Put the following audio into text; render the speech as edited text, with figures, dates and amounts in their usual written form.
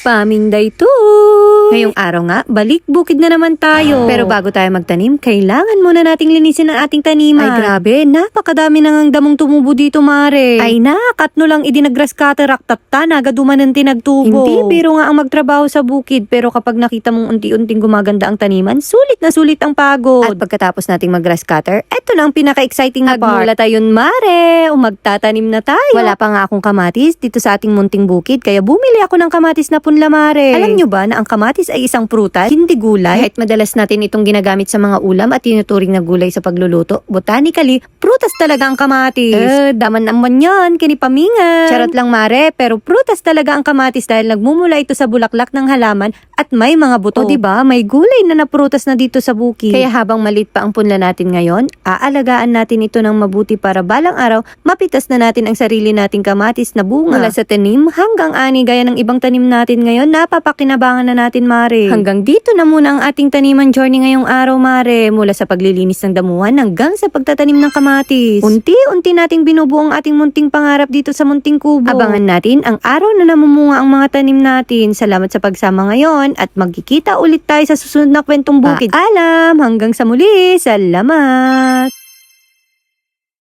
Paming day to! Ngayong araw nga, balik bukid na naman tayo. Pero bago tayo magtanim, kailangan muna nating linisin ang ating taniman. Ay grabe, napakadami nang ang damong tumubo dito, mare. Ay katno lang idinagras katarak tatta, nagaduman ng tinagtubo. Hindi, pero nga ang magtrabaho sa bukid. Pero kapag nakita mong unti-unting gumaganda ang taniman, sulit na sulit ang pagod. At pagkatapos nating mag-grass cutter, eto na ang pinaka-exciting na part. Agmula tayon, mare. O magtatanim na tayo. Wala pa nga akong kamatis dito sa ating munting bukid, kaya bumili ako ng kamatis na punla, mare. Alam nyo ba na ang kamatis ay isang prutas, hindi gulay? Kahit madalas natin itong ginagamit sa mga ulam at tinuturing na gulay sa pagluluto, botanically, prutas talaga ang kamatis. Daman naman yan, kinipamingan. Charot lang, mare, pero prutas talaga ang kamatis dahil nagmumula ito sa bulaklak ng halaman at may mga buto. O diba, may gulay na naprutas na dito sa bukid. Kaya habang maliit pa ang punla natin ngayon, aalagaan natin ito ng mabuti para balang araw, mapitas na natin ang sarili nating kamatis na bunga. Mula sa tanim hanggang ani gaya ng ibang tanim natin ngayon, napapakinabangan na natin, mare. Hanggang dito na muna ang ating taniman journey ngayong araw, mare. Mula sa paglilinis ng damuhan hanggang sa pagtatanim ng kamatis. Unti-unti nating binubuo ang ating munting pangarap dito sa munting kubo. Abangan natin ang araw na namumunga ang mga tanim natin. Salamat sa pagsama ngayon at magkikita ulit tayo sa susunod na kwentong bukid. Paalam! Hanggang sa muli! Salamat!